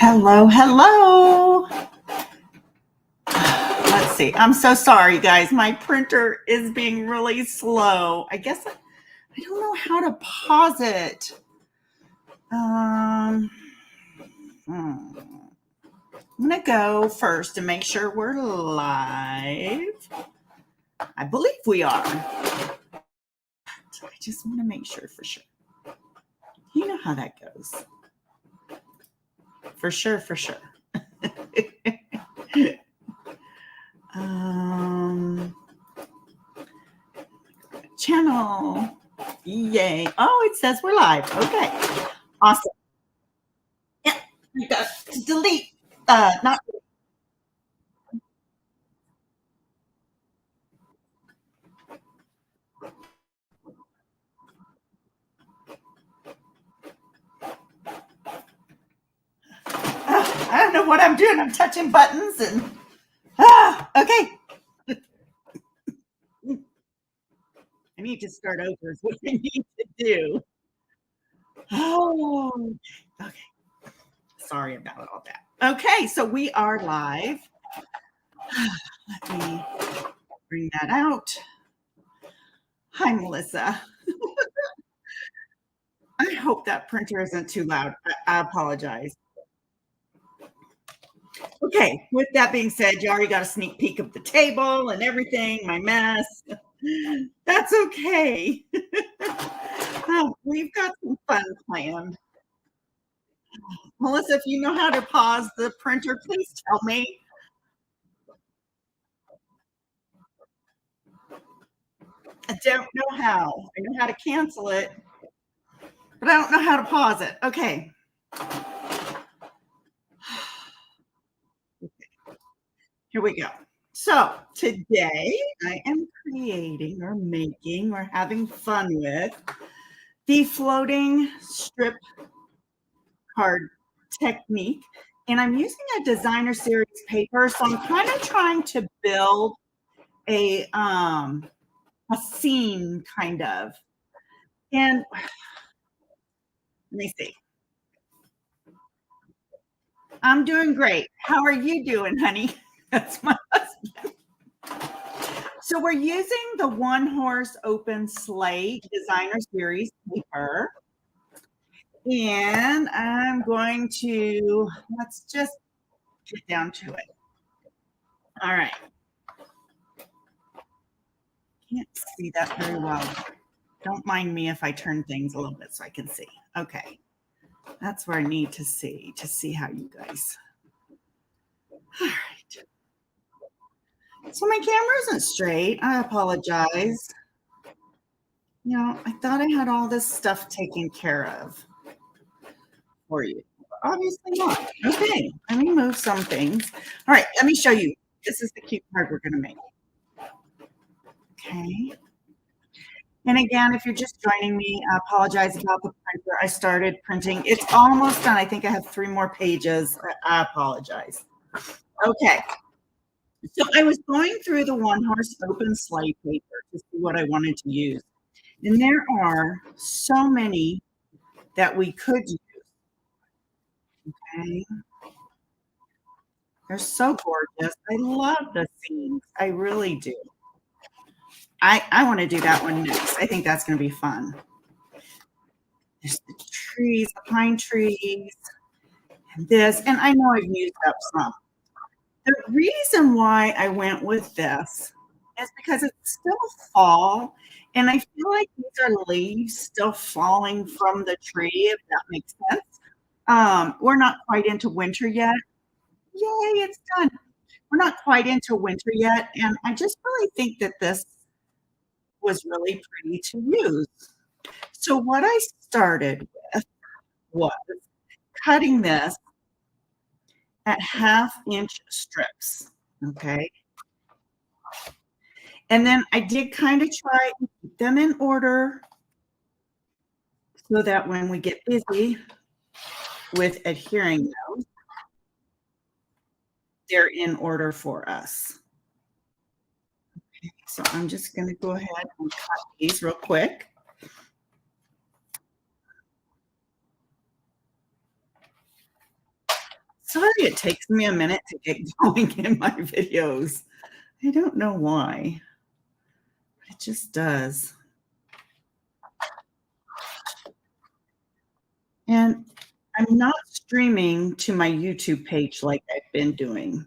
Hello, hello. Let's see. I'm so sorry, guys. My printer is being really slow. I guess I don't know how to pause it. I'm going to go first to make sure we're live. I believe we are. I just want to make sure for sure. You know how that goes. For sure, for sure. Channel. Yay. Oh, it says we're live. Okay. Awesome. Yeah. Delete. Not. I don't know what I'm doing. I'm touching buttons and. Okay. I need to start over is what I need to do. Oh, okay. Sorry about all that. Okay, so we are live. Let me bring that out. Hi, Melissa. I hope that printer isn't too loud. I apologize. Okay, with that being said, you already got a sneak peek of the table and everything, my mess. That's okay. We've got some fun planned. Melissa, if you know how to pause the printer, please tell me. I don't know how. I know how to cancel it, but I don't know how to pause it. Okay. Here we go. So today I am creating or making or having fun with the floating strip card technique. And I'm using a designer series paper. So I'm kind of trying to build a scene kind of. And let me see. I'm doing great. How are you doing, honey? That's my husband. So we're using the One Horse Open Sleigh designer series paper. And I'm going to, let's just get down to it. All right. Can't see that very well. Don't mind me if I turn things a little bit so I can see. Okay. That's where I need to see how you guys. All right. So my camera isn't straight. I apologize. You know, I thought I had all this stuff taken care of for you. Obviously not. Okay. Let me move some things. All right. Let me show you. This is the cute card we're going to make. Okay. And again, if you're just joining me, I apologize about the printer. I started printing. It's almost done. I think I have 3 more pages. I apologize. Okay. So I was going through the One Horse Open Sleigh paper to see what I wanted to use. And there are so many that we could use. Okay. They're so gorgeous. I love the scenes. I really do. I want to do that one next. I think that's going to be fun. There's the trees, the pine trees, and this. And I know I've used up some. The reason why I went with this is because it's still fall, and I feel like these are leaves still falling from the tree, if that makes sense. We're not quite into winter yet. Yay, it's done. We're not quite into winter yet, and I just really think that this was really pretty to use. So what I started with was cutting this at 1/2-inch strips, okay? And then I did kind of try and keep them in order so that when we get busy with adhering those, they're in order for us. Okay, so I'm just going to go ahead and cut these real quick. Sorry it takes me a minute to get going in my videos. I don't know why, but it just does. And I'm not streaming to my YouTube page like I've been doing.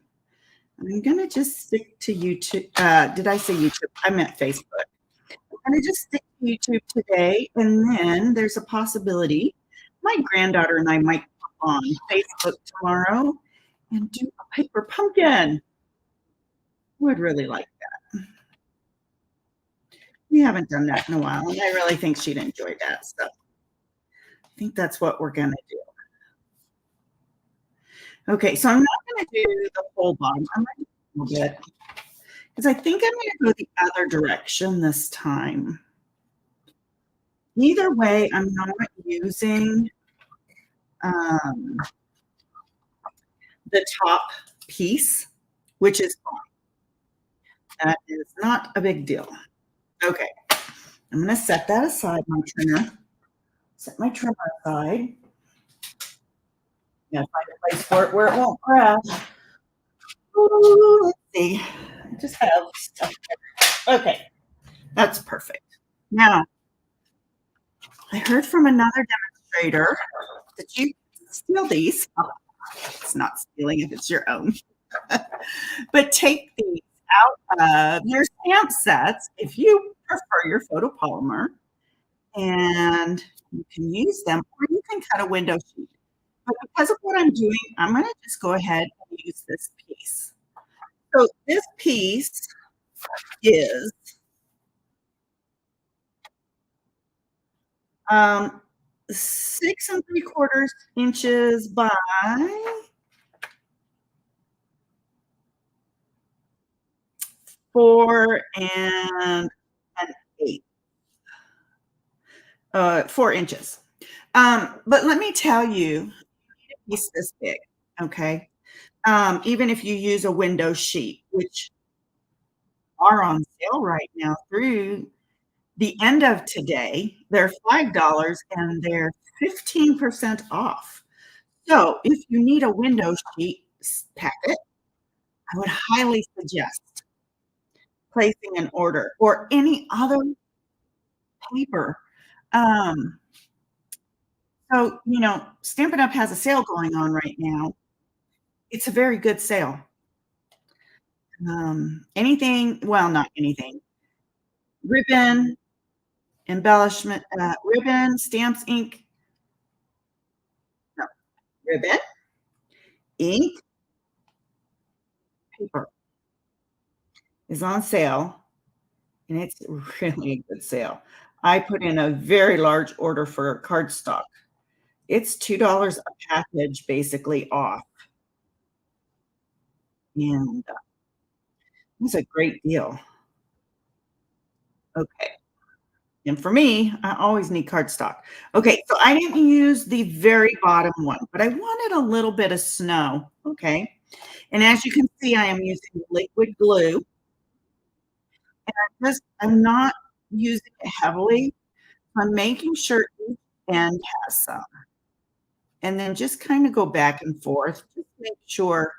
I'm gonna just stick to YouTube. Did I say YouTube? I meant Facebook. I'm gonna just stick to YouTube today, and then there's a possibility my granddaughter and I might come on Facebook tomorrow and do a paper pumpkin. Would really like that. We haven't done that in a while, and I really think she'd enjoy that. So I think that's what we're gonna do. Okay, so I'm not gonna do the whole bottom. I'm gonna do a little bit because I think I'm gonna go the other direction this time. Either way, I'm not using um, the top piece, which is fine. That is not a big deal. Okay, I'm gonna set that aside, my trimmer. Set my trimmer aside. Gotta find a place for it where it won't crash. Ooh, let's see. I just have stuff there. Okay, that's perfect. Now, I heard from another demonstrator that you steal these. Oh, it's not stealing if it's your own. But take these out of your stamp sets if you prefer your photopolymer, and you can use them, or you can cut a window sheet. But because of what I'm doing, I'm going to just go ahead and use this piece. So this piece is 6 3/4 inches by 4 1/8. 4 inches. But let me tell you, a piece this big, okay? Even if you use a window sheet, which are on sale right now through the end of today, they're $5 and they're 15% off. So if you need a window sheet packet, I would highly suggest placing an order or any other paper. So, Stampin' Up! Has a sale going on right now. It's a very good sale. Anything, well, not anything. Ribbon, embellishment, ribbon, stamps, ink, no, ribbon, ink, paper is on sale, and it's really a good sale. I put in a very large order for cardstock. It's $2 a package basically off, and it's a great deal. Okay. And for me, I always need cardstock. Okay, so I didn't use the very bottom one, but I wanted a little bit of snow, okay? And as you can see, I am using liquid glue. I'm not using it heavily. I'm making sure each end has some. And then just kind of go back and forth. Just make sure,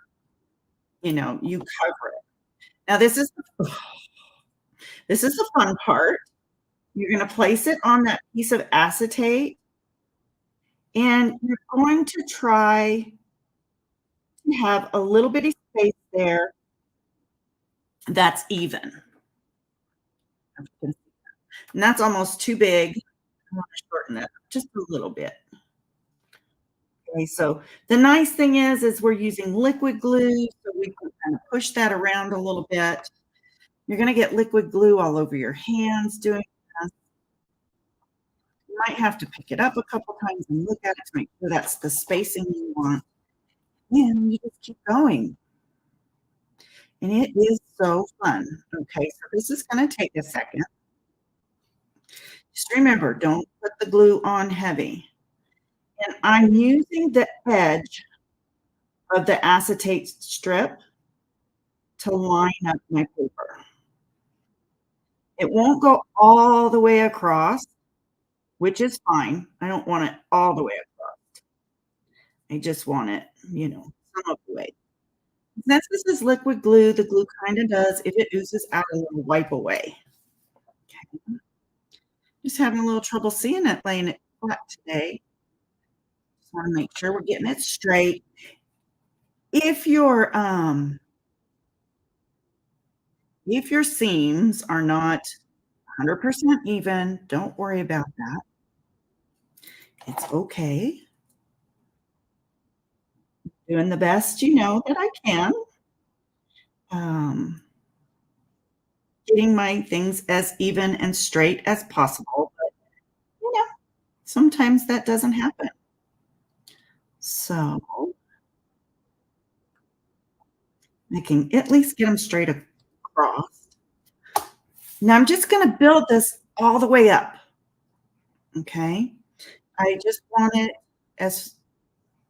you cover it. Now this is the fun part. You're gonna place it on that piece of acetate, and you're going to try to have a little bitty space there that's even. And that's almost too big. I want to shorten it just a little bit. Okay, so the nice thing is we're using liquid glue, so we can kind of push that around a little bit. You're gonna get liquid glue all over your hands doing this. You might have to pick it up a couple times and look at it to make sure that's the spacing you want. And you just keep going. And it is so fun. Okay, so this is gonna take a second. Just remember, don't put the glue on heavy. And I'm using the edge of the acetate strip to line up my paper. It won't go all the way across, which is fine. I don't want it all the way across. I just want it, some of the way. Since this is liquid glue, the glue kinda does if it oozes out a little wipe away. Okay. Just having a little trouble seeing it laying it flat today. Just wanna make sure we're getting it straight. If your seams are not 100% even, don't worry about that. It's okay. Doing the best you know that I can. Um, getting my things as even and straight as possible, but, you know, sometimes that doesn't happen. So, I can at least get them straight across. Now I'm just gonna build this all the way up, okay? I just want it as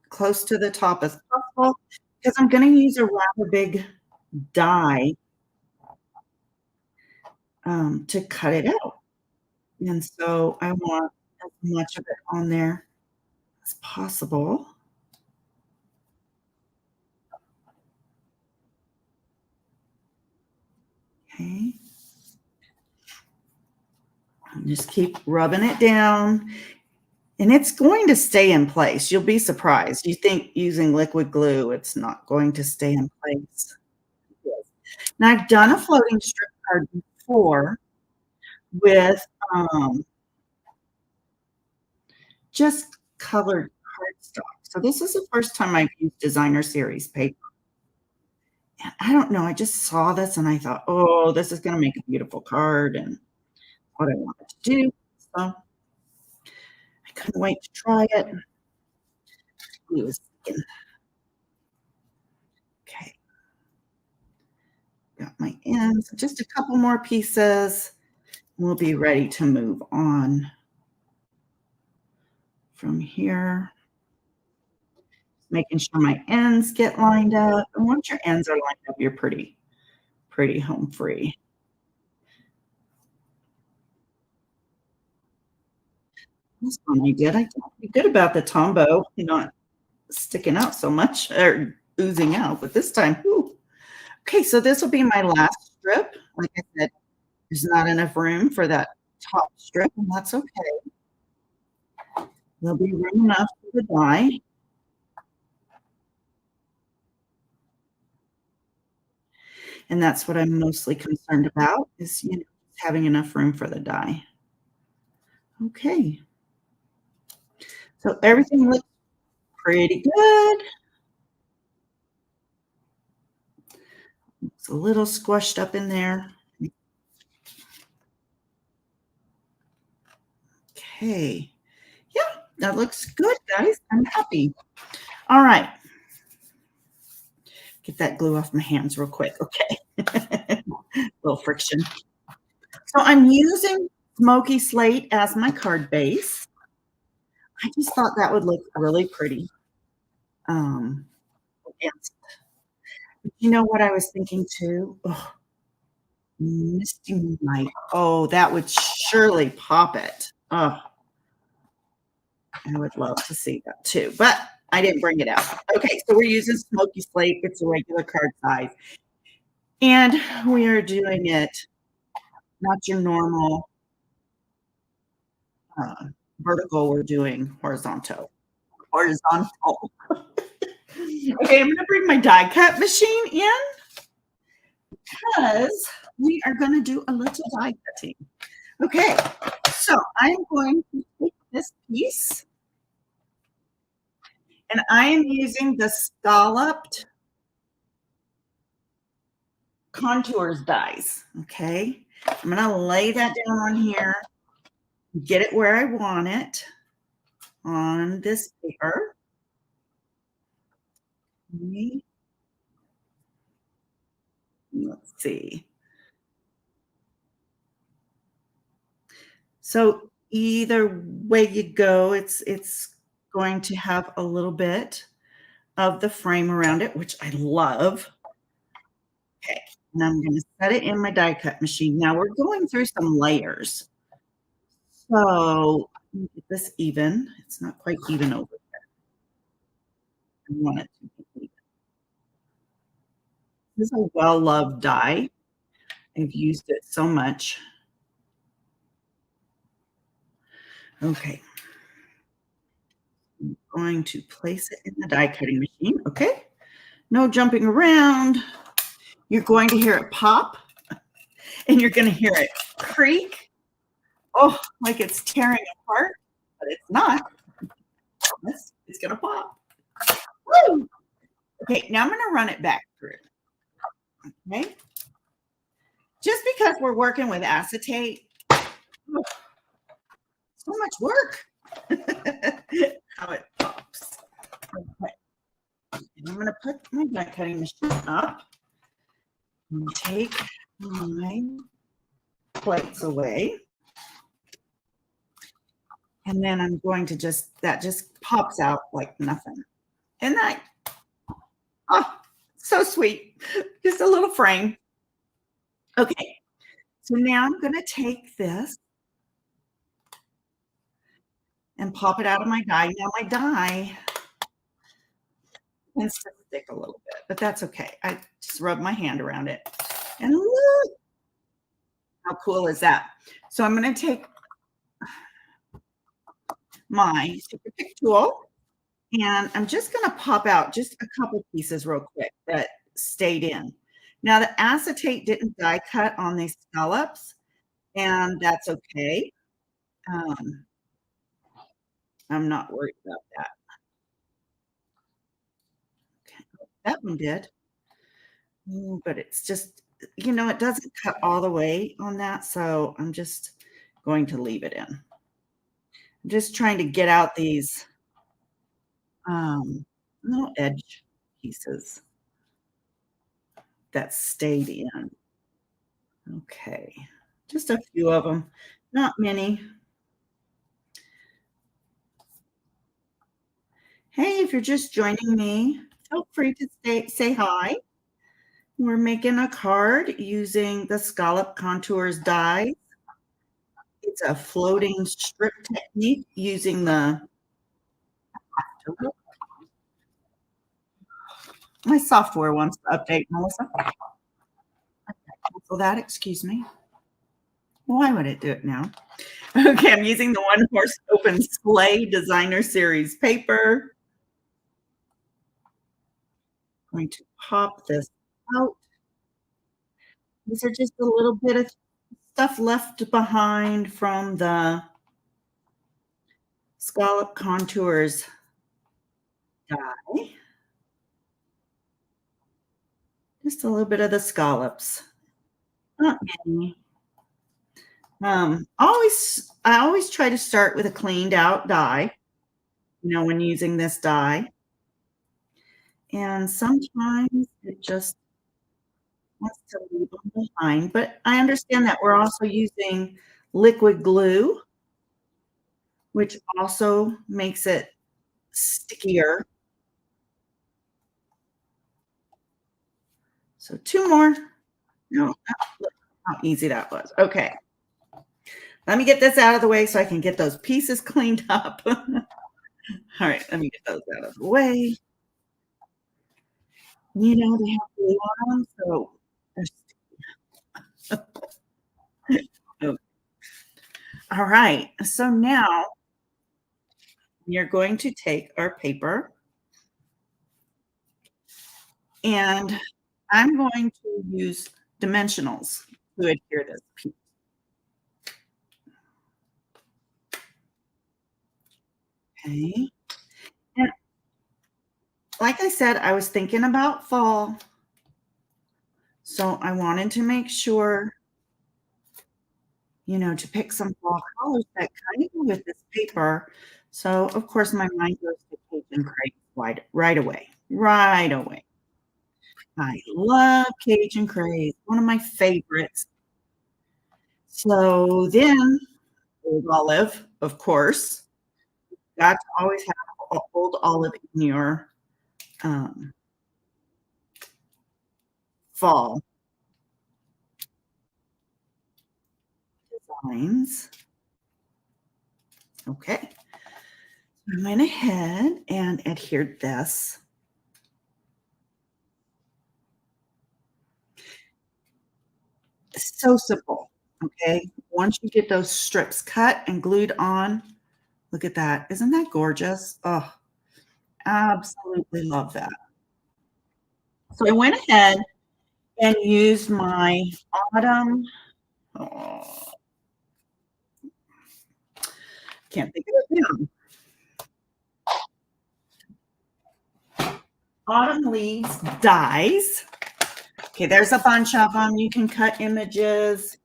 close to the top as possible because I'm gonna use a rather big die, to cut it out, and so I want as much of it on there as possible. Okay. And just keep rubbing it down, and it's going to stay in place. You'll be surprised. You think using liquid glue, it's not going to stay in place. It is. Now, I've done a floating strip card before with, just colored cardstock. So this is the first time I've used designer series paper. And I don't know, I just saw this and I thought, "Oh, this is gonna make a beautiful card," and what I wanted to do. So I couldn't wait to try it. It was thinking, okay, got my ends, just a couple more pieces. We'll be ready to move on from here. Making sure my ends get lined up. And once your ends are lined up, you're pretty home free. This one I did. I did pretty good about the Tombow not sticking out so much or oozing out, but this time, whew. Okay, so this will be my last strip. Like I said, there's not enough room for that top strip, and that's okay. There'll be room enough for the die, and that's what I'm mostly concerned about is, having enough room for the die. Okay, so everything looks pretty good. It's a little squished up in there. Okay. Yeah, that looks good, guys. I'm happy. All right. Get that glue off my hands real quick. Okay. Little friction. So I'm using Smokey Slate as my card base. I just thought that would look really pretty. Um, and you know what I was thinking too? Oh, misty light. Oh, that would surely pop it. Oh, I would love to see that too, but I didn't bring it out. Okay, so we're using Smokey Slate. It's a regular card size. And we are doing it not your normal uh, vertical, we're doing horizontal. Horizontal. Okay, I'm gonna bring my die cut machine in because we are gonna do a little die cutting. Okay, so I'm going to take this piece and I am using the Scalloped Contours dies. Okay, I'm gonna lay that down on here, get it where I want it on this paper. Okay, let's see. So either way you go, it's going to have a little bit of the frame around it, which I love. Okay, and I'm gonna set it in my die cut machine. Now we're going through some layers. So let me get this even. It's not quite even over. I want it to be even. This is a well-loved dye. I've used it so much. Okay. I'm going to place it in the die cutting machine. Okay. No jumping around. You're going to hear it pop and you're going to hear it creak. Oh, like it's tearing apart, but it's not. It's going to pop. Woo! Okay, now I'm going to run it back through. Okay. Just because we're working with acetate, oh, so much work. How it pops. Okay. And I'm going to put my die cutting machine up and take my plates away. And then I'm going to that just pops out like nothing. And that, oh, so sweet. Just a little frame. Okay. So now I'm going to take this and pop it out of my die. Now my die tends to stick a little bit, but that's okay. I just rub my hand around it. And look, how cool is that? So I'm going to take my sticker pick tool and I'm just going to pop out just a couple pieces real quick that stayed in. Now the acetate didn't die cut on these scallops, and that's okay. I'm not worried about that. Okay. That one did. But it's just, it doesn't cut all the way on that, so I'm just going to leave it in. I'm just trying to get out these little edge pieces that stayed in. Okay, just a few of them, not many. Hey, if you're just joining me, feel free to say hi. We're making a card using the Scalloped Contours Die. It's a floating strip technique using the my software wants to update, Melissa. Cancel that, excuse me. Why would it do it now? Okay, I'm using the One Horse Open Sleigh Designer Series paper. I'm going to pop this out. These are just a little bit of stuff left behind from the Scalloped Contours Die. Just a little bit of the scallops. Not many. I always try to start with a cleaned out die, when using this die. And sometimes it just wants to leave them behind. But I understand that we're also using liquid glue, which also makes it stickier. So 2 more. No, look how easy that was. Okay. Let me get this out of the way so I can get those pieces cleaned up. All right, let me get those out of the way. They have glue on them, so oh. All right, so now we are going to take our paper and I'm going to use dimensionals to adhere this piece. Okay. And like I said, I was thinking about fall. So I wanted to make sure, to pick some fall colors that kind of go with this paper. So of course my mind goes to Cajun Craze right away. Right away. I love Cajun Craze, one of my favorites. So then Old Olive, of course. Got to always have Old Olive in your fall designs. Okay. I went ahead and adhered this. So simple, okay? Once you get those strips cut and glued on, look at that. Isn't that gorgeous? Oh, absolutely love that. So I went ahead and used my autumn, oh, can't think of it now. Autumn Leaves Dies. Okay, there's a bunch of them. You can cut images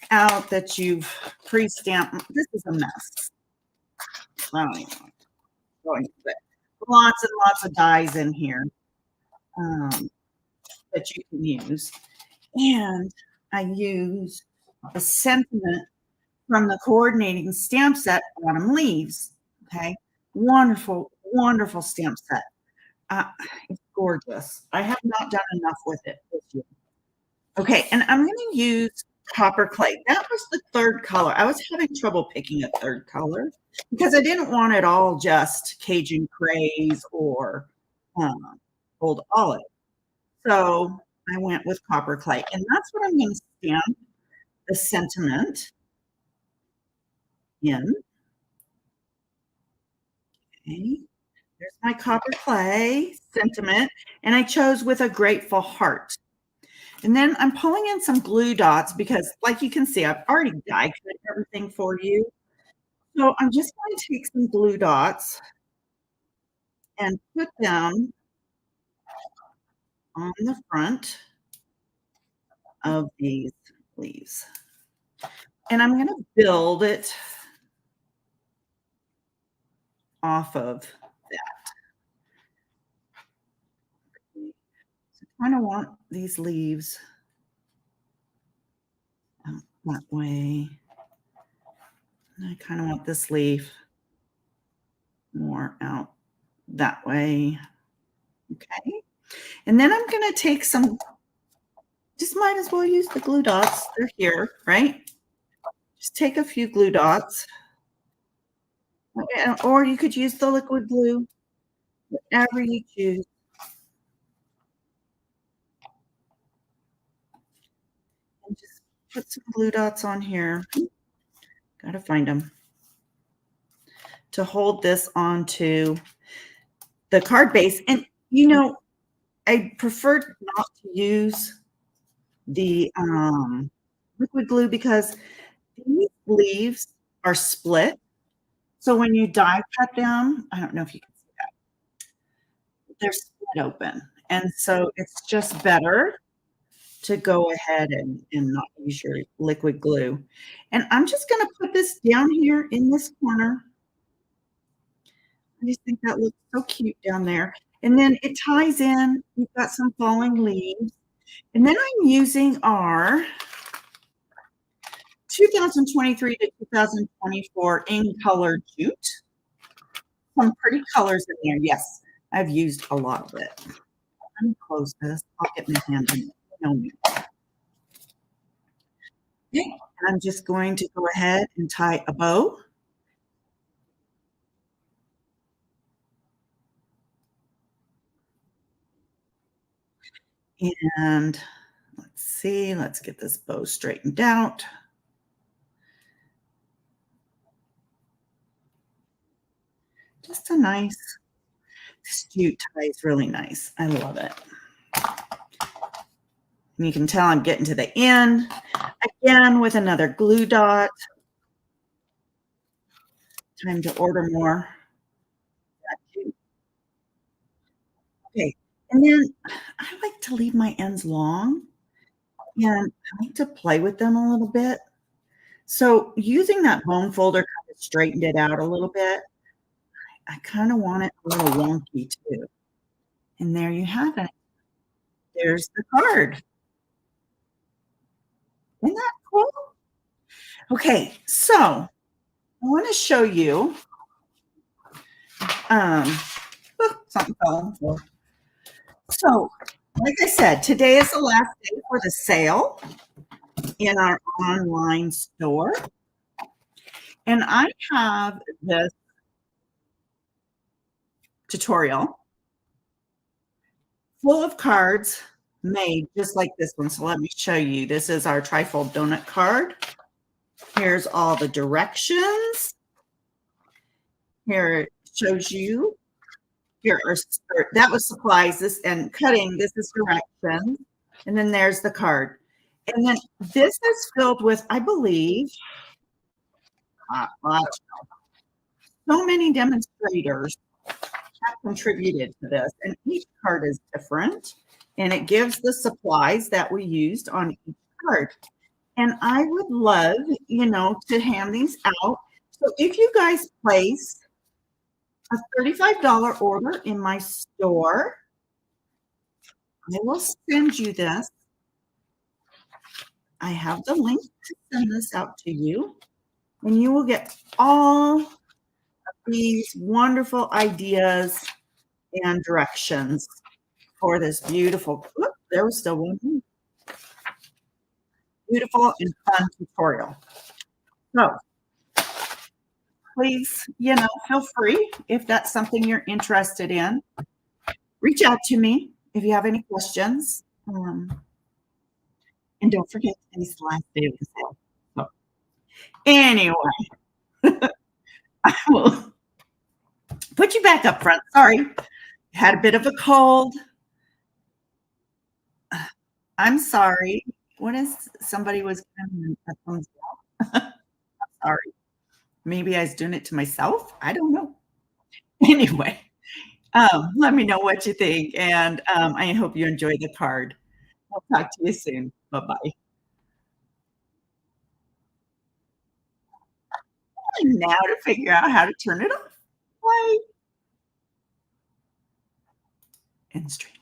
out that you've pre-stamped. This is a mess. I don't even know what I'm going, but lots and lots of dies in here that you can use. And I used a sentiment from the coordinating stamp set, Autumn Leaves. Okay, wonderful, wonderful stamp set. Uh, it's gorgeous. I have not done enough with it this year. Okay, and I'm going to use copper clay. That was the third color. I was having trouble picking a third color because I didn't want it all just Cajun craze or old olive. So I went with copper clay, and that's what I'm going to stamp the sentiment in. Okay, there's my copper clay sentiment, and I chose with a grateful heart. And then I'm pulling in some glue dots because, like you can see, I've already die cut everything for you. So I'm just going to take some glue dots and put them on the front of these leaves. And I'm going to build it off of that. So I kind of want these leaves out that way. And I kind of want this leaf more out that way. Okay. And then I'm going to take some, just might as well use the glue dots. They're here, right? Just take a few glue dots. Or you could use the liquid glue, whatever you choose. And just put some glue dots on here. Gotta find them. To hold this onto the card base. And you know, I prefer not to use the liquid glue because these leaves are split. So when you die cut them, I don't know if you can see that, they're split open. And so it's just better to go ahead and not use your liquid glue. And I'm just gonna put this down here in this corner. I just think that looks so cute down there. And then it ties in, you've got some falling leaves. And then I'm using our 2023 to 2024 In Color Jute. Some pretty colors in there. Yes, I've used a lot of it. Let me close this. I'll get my hand in it. No need. Okay, and I'm just going to go ahead and tie a bow. And let's see, let's get this bow straightened out. Just a nice, this jute tie is really nice. I love it. And you can tell I'm getting to the end again with another glue dot. Time to order more. Okay, and then I like to leave my ends long, and I like to play with them a little bit. So using that bone folder kind of straightened it out a little bit. I kind of want it a little wonky too. And there you have it. There's the card. Isn't that cool? Okay, so I want to show you something fell on the floor. So, like I said, today is the last day for the sale in our online store. And I have this tutorial full of cards made just like this one. So let me show you. This is our trifold donut card. Here's all the directions. Here it shows you. Here are, that was supplies. This and cutting. This is directions. And then there's the card. And then this is filled with, I believe, so many demonstrators have contributed to this, and each card is different, and it gives the supplies that we used on each card. And I would love, to hand these out. So if you guys place a $35 order in my store, I will send you this. I have the link to send this out to you, and you will get all of these wonderful ideas and directions for this beautiful, there was still one, beautiful and fun tutorial. So please, feel free, if that's something you're interested in, reach out to me if you have any questions. And don't forget, today's the last day of the sale. So anyway, I will put you back up front. Sorry, had a bit of a cold. I'm sorry. What is somebody was giving a thumbs up? I'm sorry. Maybe I was doing it to myself. I don't know. Anyway, let me know what you think, and I hope you enjoy the card. I'll talk to you soon. Bye-bye. Now to figure out how to turn it off. Bye. End stream.